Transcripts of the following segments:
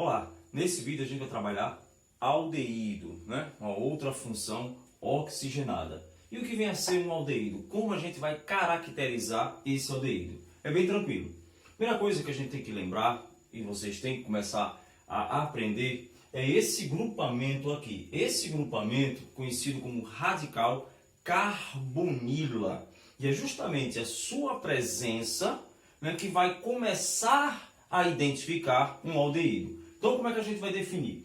Olá, nesse vídeo a gente vai trabalhar aldeído, né? Uma outra função oxigenada. E o que vem a ser um aldeído? Como a gente vai caracterizar esse aldeído? É bem tranquilo. Primeira coisa que a gente tem que lembrar, e vocês têm que começar a aprender, é esse grupamento aqui. Esse grupamento, conhecido como radical carbonila. E é justamente a sua presença, né, que vai começar a identificar um aldeído. Então, como é que a gente vai definir?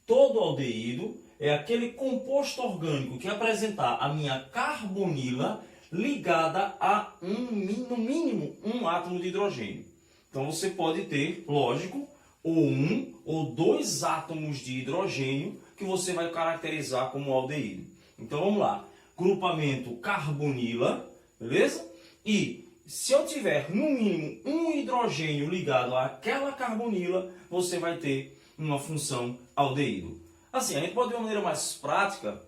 Todo aldeído é aquele composto orgânico que apresentar a minha carbonila ligada a no mínimo um átomo de hidrogênio. Então, você pode ter, lógico, ou um ou dois átomos de hidrogênio que você vai caracterizar como aldeído. Então, vamos lá. Grupamento carbonila, beleza? E se eu tiver no mínimo um hidrogênio ligado àquela carbonila, você vai ter uma função aldeído. Assim, a gente pode de uma maneira mais prática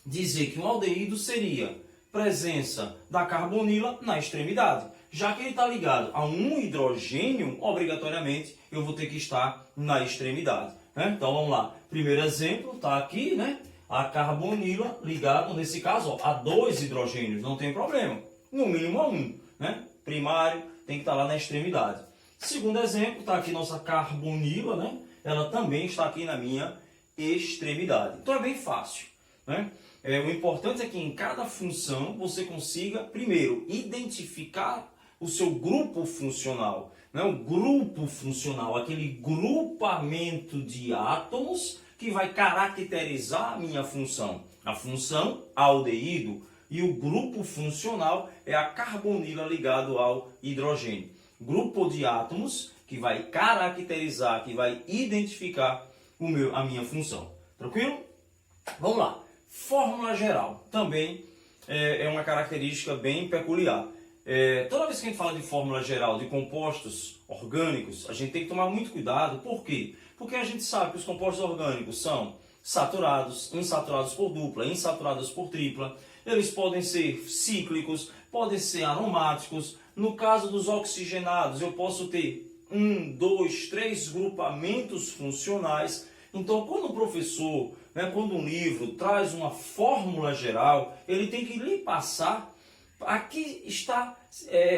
dizer que um aldeído seria presença da carbonila na extremidade. Já que ele está ligado a um hidrogênio, obrigatoriamente eu vou ter que estar na extremidade, né? Então vamos lá. Primeiro exemplo está aqui, né? A carbonila ligada, nesse caso, ó, a dois hidrogênios, não tem problema. No mínimo a um, né? Primário tem que estar lá na extremidade. Segundo exemplo, está aqui nossa carbonila, né? Ela também está aqui na minha extremidade. Então é bem fácil, né? O importante é que em cada função você consiga, primeiro, identificar o seu grupo funcional, né? O grupo funcional, aquele grupamento de átomos que vai caracterizar a minha função. A função aldeído e o grupo funcional é a carbonila ligado ao hidrogênio. Grupo de átomos que vai caracterizar, que vai identificar a minha função. Tranquilo? Vamos lá. Fórmula geral também é uma característica bem peculiar. Toda vez que a gente fala de fórmula geral de compostos orgânicos, a gente tem que tomar muito cuidado. Por quê? Porque a gente sabe que os compostos orgânicos são saturados, insaturados por dupla, insaturados por tripla. Eles podem ser cíclicos, podem ser aromáticos. No caso dos oxigenados, eu posso ter 1, 2, 3 grupamentos funcionais. Então, quando o professor, quando um livro traz uma fórmula geral, ele tem que lhe passar a que está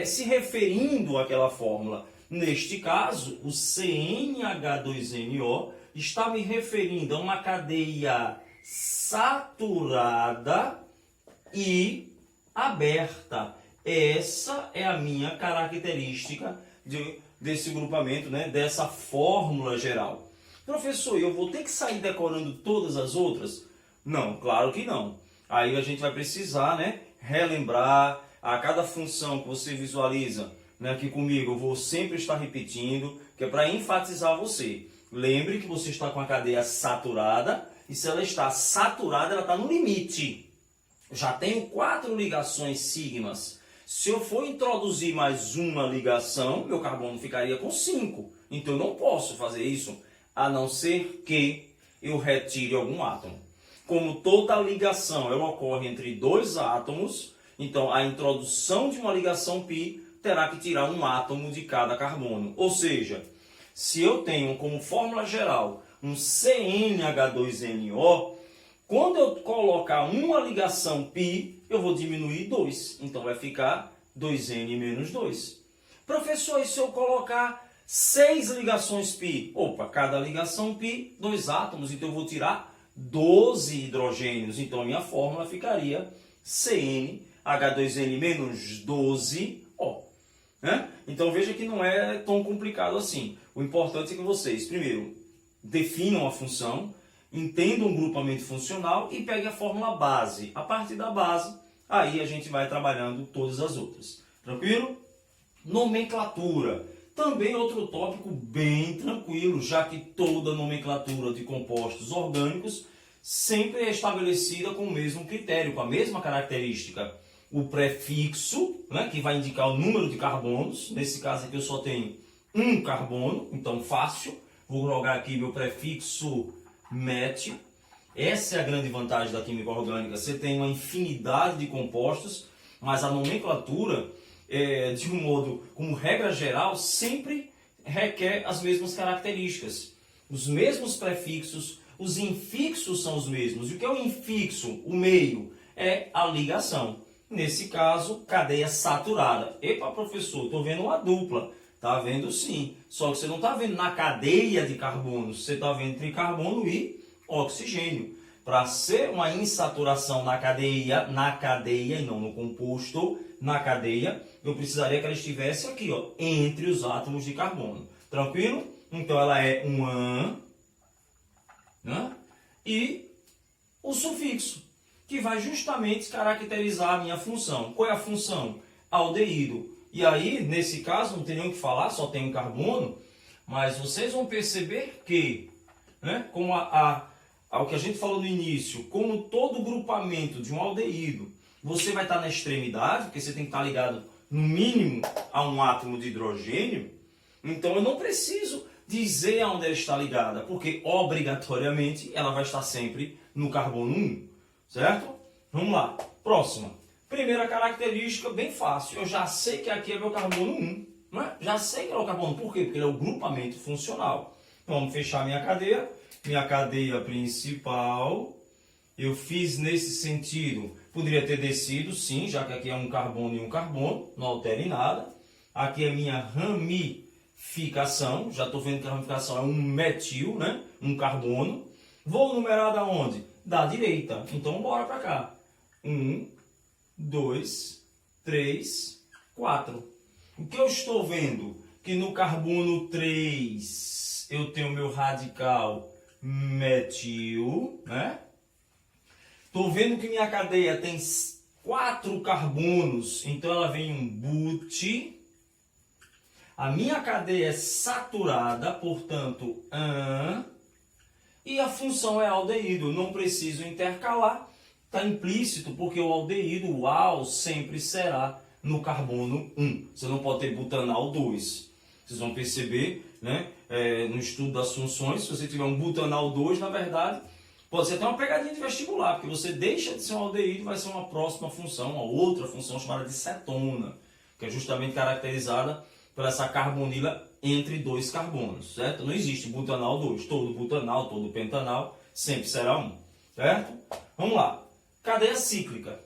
se referindo àquela fórmula. Neste caso, o CnH2nO está me referindo a uma cadeia saturada e aberta. Essa é a minha característica desse grupamento, né? Dessa fórmula geral. Professor, eu vou ter que sair decorando todas as outras? Não, claro que não. Aí a gente vai precisar, né, relembrar a cada função que você visualiza, né, aqui comigo. Eu vou sempre estar repetindo, que é para enfatizar você. Lembre que você está com a cadeia saturada, e se ela está saturada, ela está no limite. Já tenho 4 ligações sigmas. Se eu for introduzir mais uma ligação, meu carbono ficaria com 5. Então eu não posso fazer isso, a não ser que eu retire algum átomo. Como toda ligação ela ocorre entre dois átomos, então a introdução de uma ligação π terá que tirar um átomo de cada carbono. Ou seja, se eu tenho como fórmula geral um CnH2nO, quando eu colocar uma ligação π, eu vou diminuir 2. Então vai ficar 2n menos 2. Professor, e se eu colocar 6 ligações π? Opa, cada ligação π, 2 átomos, então eu vou tirar 12 hidrogênios. Então a minha fórmula ficaria CnH2n menos 12O. Né? Então veja que não é tão complicado assim. O importante é que vocês, primeiro, definam a função, entendam o grupamento funcional e peguem a fórmula base. A partir da base, aí a gente vai trabalhando todas as outras. Tranquilo? Nomenclatura. Também outro tópico bem tranquilo, já que toda nomenclatura de compostos orgânicos sempre é estabelecida com o mesmo critério, com a mesma característica. O prefixo, né, que vai indicar o número de carbonos. Nesse caso aqui eu só tenho um carbono, então fácil. Vou jogar aqui meu prefixo MET. Essa é a grande vantagem da química orgânica. Você tem uma infinidade de compostos, mas a nomenclatura, de um modo, como regra geral, sempre requer as mesmas características. os mesmos prefixos, os infixos são os mesmos. E o que é o infixo? O meio é a ligação. Nesse caso, cadeia saturada. Epa, professor, estou vendo uma dupla. Está vendo sim. Só que você não está vendo na cadeia de carbonos. Você está vendo tricarbono e oxigênio. Para ser uma insaturação na cadeia e não no composto, na cadeia, eu precisaria que ela estivesse aqui, ó, entre os átomos de carbono. Tranquilo? Então ela é um AN, né? E o sufixo, que vai justamente caracterizar a minha função. Qual é a função? Aldeído. E aí, nesse caso, não tem nem o que falar, só tem um carbono, mas vocês vão perceber que, né, como ao que a gente falou no início, como todo grupamento de um aldeído, você vai estar na extremidade, porque você tem que estar ligado no mínimo a um átomo de hidrogênio, então eu não preciso dizer aonde ela está ligada, porque obrigatoriamente ela vai estar sempre no carbono 1, certo? Vamos lá, próxima. Primeira característica, bem fácil, eu já sei que aqui é meu carbono 1, não é? Já sei que é o carbono, por quê? Porque ele é o grupamento funcional. Então, vamos fechar minha cadeia principal. Eu fiz nesse sentido, poderia ter descido, sim, já que aqui é um carbono e um carbono, não altera em nada. Aqui é minha ramificação, já estou vendo que a ramificação é um metil, né? Um carbono. Vou numerar da onde? Da direita. Então, bora para cá. 1, 2, 3, 4. O que eu estou vendo? Que no carbono 3 eu tenho meu radical metil, né? Estou vendo que minha cadeia tem 4 carbonos, então ela vem um but. A minha cadeia é saturada, portanto, AN. E a função é aldeído, não preciso intercalar. Está implícito, porque o aldeído, o al, sempre será no carbono 1. Você não pode ter butanal 2. Vocês vão perceber, né, no estudo das funções, se você tiver um butanal 2, na verdade, pode ser até uma pegadinha de vestibular, porque você deixa de ser um aldeído e vai ser uma próxima função, uma outra função chamada de cetona, que é justamente caracterizada por essa carbonila entre 2 carbonos, certo? Não existe butanal 2. Todo butanal, todo pentanal sempre será 1, certo? Vamos lá. Cadeia cíclica.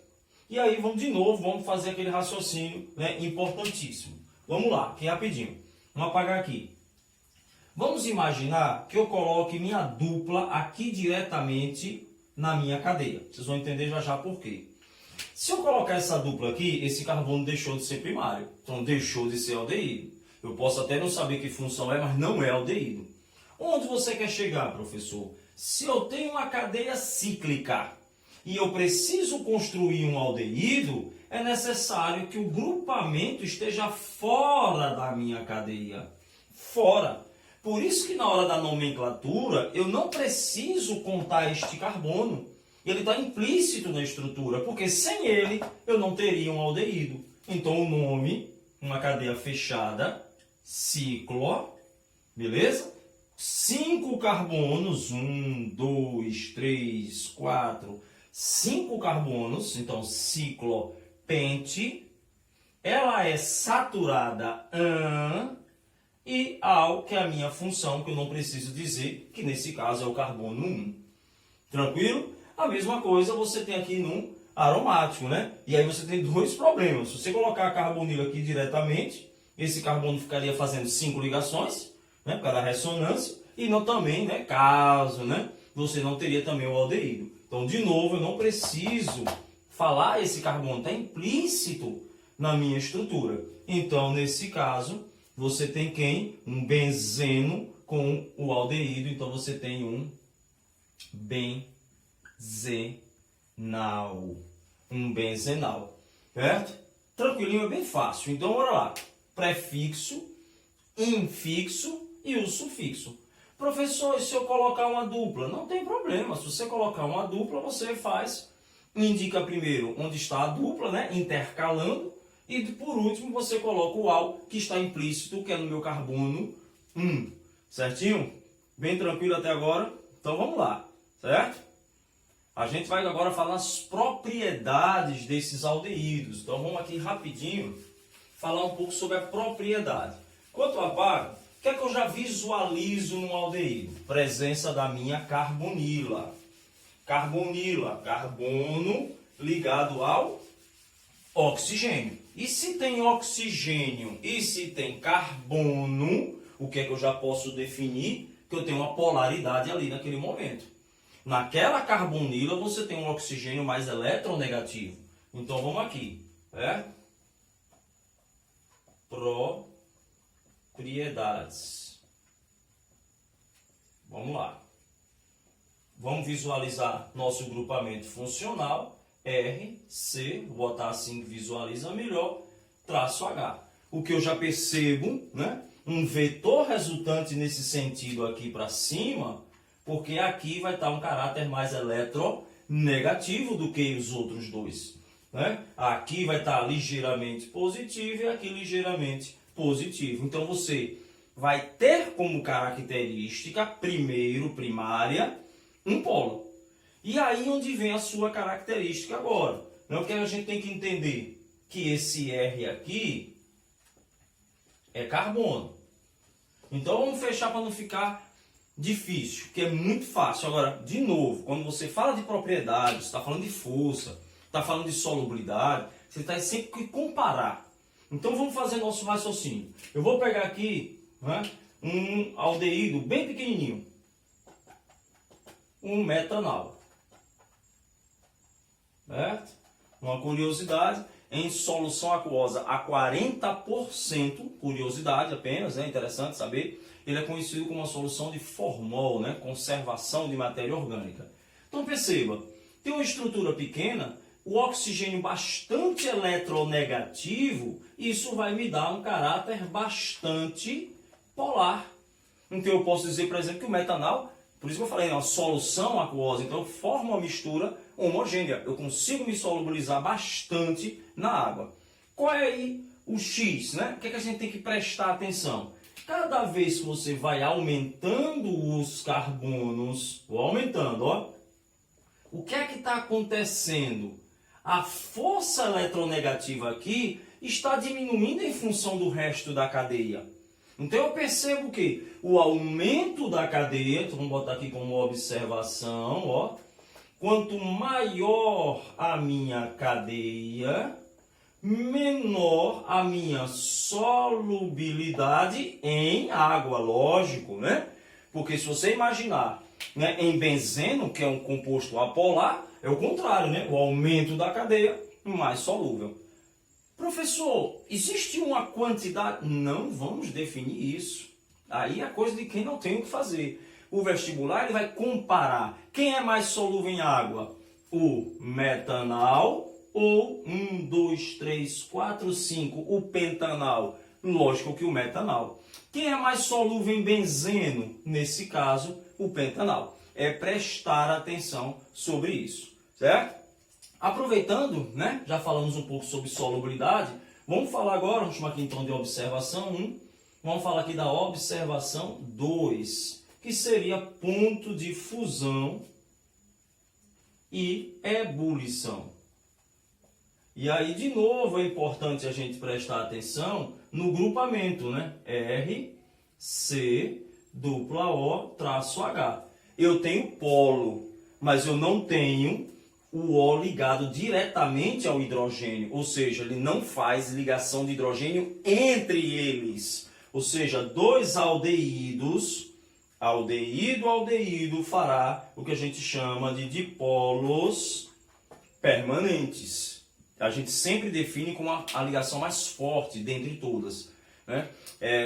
E aí, vamos fazer aquele raciocínio, né, importantíssimo. Vamos lá, aqui rapidinho. Vamos apagar aqui. Vamos imaginar que eu coloque minha dupla aqui diretamente na minha cadeia. Vocês vão entender já já por quê. Se eu colocar essa dupla aqui, esse carbono deixou de ser primário. Então, deixou de ser aldeído. Eu posso até não saber que função é, mas não é aldeído. Onde você quer chegar, professor? Se eu tenho uma cadeia cíclica e eu preciso construir um aldeído, é necessário que o grupamento esteja fora da minha cadeia. Fora. Por isso que na hora da nomenclatura, eu não preciso contar este carbono. Ele está implícito na estrutura, porque sem ele eu não teria um aldeído. Então o nome, uma cadeia fechada, ciclo, beleza? 5 carbonos, 1, 2, 3, 4, 5 carbonos, então ciclopente, ela é saturada AN e AL, que é a minha função, que eu não preciso dizer, que nesse caso é o carbono 1. Tranquilo? A mesma coisa você tem aqui no aromático, né? E aí você tem 2 problemas. Se você colocar a carbonila aqui diretamente, esse carbono ficaria fazendo 5 ligações, né, por causa da ressonância, e não também, né, caso, né, você não teria também o aldeído. Então, de novo, eu não preciso falar esse carbono, está implícito na minha estrutura. Então, nesse caso, você tem quem? Um benzeno com o aldeído, então você tem um benzenal. Um benzenal, certo? Tranquilinho, é bem fácil. Então, bora lá. Prefixo, infixo e o sufixo. Professor, e se eu colocar uma dupla? Não tem problema. Se você colocar uma dupla, você indica primeiro onde está a dupla, né? Intercalando. E por último, você coloca o al, que está implícito, que é no meu carbono 1. Certinho? Bem tranquilo até agora? Então vamos lá, certo? A gente vai agora falar as propriedades desses aldeídos. Então vamos aqui rapidinho falar um pouco sobre a propriedade. Enquanto eu apago, que é que eu já visualizo no aldeído? Presença da minha carbonila. Carbonila, carbono ligado ao oxigênio. E se tem oxigênio e se tem carbono, o que é que eu já posso definir? Que eu tenho uma polaridade ali naquele momento. Naquela carbonila você tem um oxigênio mais eletronegativo. Então vamos aqui. Propriedades. Vamos lá. Vamos visualizar nosso grupamento funcional. R, C, vou botar assim que visualiza melhor, traço H. O que eu já percebo, né? Um vetor resultante nesse sentido aqui para cima, porque aqui vai estar um caráter mais eletronegativo do que os outros dois. Né? Aqui vai estar ligeiramente positivo e aqui ligeiramente positivo. Então você vai ter como característica, primária, um polo. E aí onde vem a sua característica agora? Não, porque a gente tem que entender que esse R aqui é carbono. Então vamos fechar para não ficar difícil, que é muito fácil. Agora, de novo, quando você fala de propriedades, está falando de força, está falando de solubilidade, você tem sempre que comparar. Então vamos fazer nosso raciocínio. Eu vou pegar aqui, né, um aldeído bem pequenininho, um metanal. Certo? Uma curiosidade, em solução aquosa a 40%, curiosidade apenas, é interessante saber, ele é conhecido como uma solução de formol, né? Conservação de matéria orgânica. Então perceba, tem uma estrutura pequena, o oxigênio bastante eletronegativo, isso vai me dar um caráter bastante polar. Então eu posso dizer, por exemplo, que o metanal, por isso que eu falei, é uma solução aquosa, então eu formo uma mistura homogênea. Eu consigo me solubilizar bastante na água. Qual é aí o X, né? O que é que a gente tem que prestar atenção? Cada vez que você vai aumentando os carbonos, ou aumentando, ó, o que é que está acontecendo? A força eletronegativa aqui está diminuindo em função do resto da cadeia. Então eu percebo que o aumento da cadeia, então vamos botar aqui como observação, ó, quanto maior a minha cadeia, menor a minha solubilidade em água, lógico, né? Porque se você imaginar, né, em benzeno, que é um composto apolar, é o contrário, né? O aumento da cadeia, mais solúvel. Professor, existe uma quantidade? Não vamos definir isso. Aí é coisa de quem não tem o que fazer. O vestibular ele vai comparar quem é mais solúvel em água, o metanal ou 1, 2, 3, 4, 5, o pentanal. Lógico que o metanal. Quem é mais solúvel em benzeno? Nesse caso, o pentanal. É prestar atenção sobre isso, certo? Aproveitando, né, já falamos um pouco sobre solubilidade, vamos falar agora, vamos chamar aqui então de observação 1, vamos falar aqui da observação 2, que seria ponto de fusão e ebulição. E aí, de novo, é importante a gente prestar atenção no grupamento, né? R, C, dupla O, traço H. Eu tenho polo, mas eu não tenho o O ligado diretamente ao hidrogênio, ou seja, ele não faz ligação de hidrogênio entre eles. Ou seja, dois aldeídos, aldeído fará o que a gente chama de dipolos permanentes. A gente sempre define como a ligação mais forte dentre todas, né?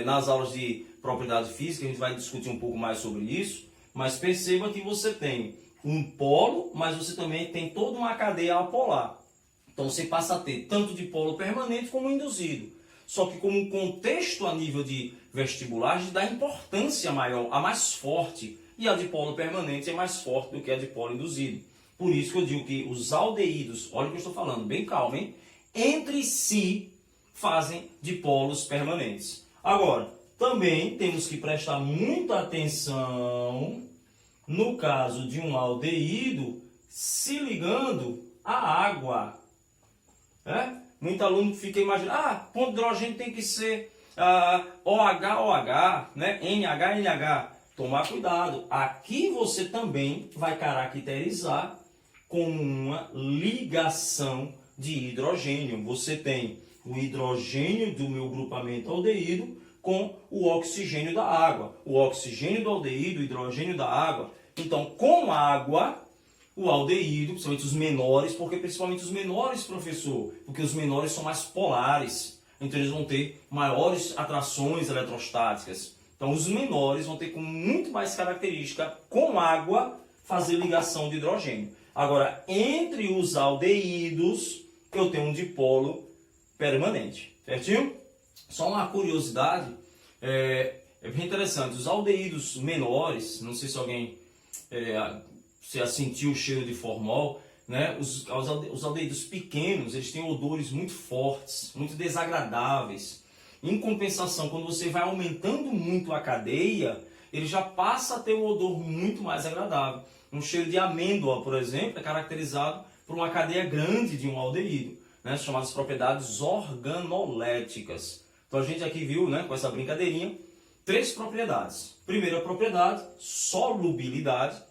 Nas aulas de propriedade física a gente vai discutir um pouco mais sobre isso, mas perceba que você tem um polo, mas você também tem toda uma cadeia apolar. Então você passa a ter tanto dipolo permanente como induzido. Só que como um contexto a nível de vestibular, a gente dá importância maior, a mais forte. E a dipolo permanente é mais forte do que a dipolo induzido. Por isso que eu digo que os aldeídos, olha o que eu estou falando, bem calmo, hein? Entre si fazem dipolos permanentes. Agora, também temos que prestar muita atenção no caso de um aldeído se ligando à água. Muito aluno fica imaginando, ponto de hidrogênio tem que ser OH, OH, né? NH, NH. Tomar cuidado. Aqui você também vai caracterizar como uma ligação de hidrogênio. Você tem o hidrogênio do meu grupamento aldeído com o oxigênio da água. O oxigênio do aldeído, o hidrogênio da água. Então, com água, o aldeído, principalmente os menores, porque principalmente os menores, professor, porque os menores são mais polares. Então, eles vão ter maiores atrações eletrostáticas. Então, os menores vão ter com muito mais característica, com água, fazer ligação de hidrogênio. Agora, entre os aldeídos, eu tenho um dipolo permanente. Certinho? Só uma curiosidade, é bem interessante. Os aldeídos menores, não sei se alguém se sentiu o cheiro de formol, né? Os aldeídos pequenos, eles têm odores muito fortes, muito desagradáveis. Em compensação, quando você vai aumentando muito a cadeia, ele já passa a ter um odor muito mais agradável. Um cheiro de amêndoa, por exemplo, é caracterizado por uma cadeia grande de um aldeído, né, chamadas propriedades organoléticas. Então a gente aqui viu, né, com essa brincadeirinha, 3 propriedades. Primeira propriedade, solubilidade.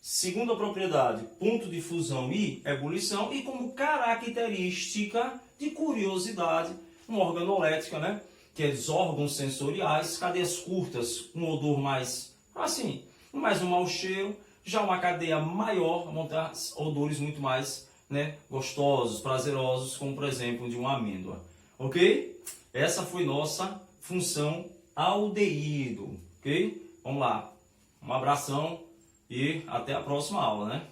Segunda propriedade, ponto de fusão e ebulição. E como característica de curiosidade, uma organolética, né, que é os órgãos sensoriais, cadeias curtas, um odor mais, assim, mais um mau cheiro. Já uma cadeia maior, vão ter odores muito mais, né, gostosos, prazerosos, como por exemplo de uma amêndoa. Ok? Essa foi nossa função aldeído. Ok? Vamos lá. Um abração e até a próxima aula, né?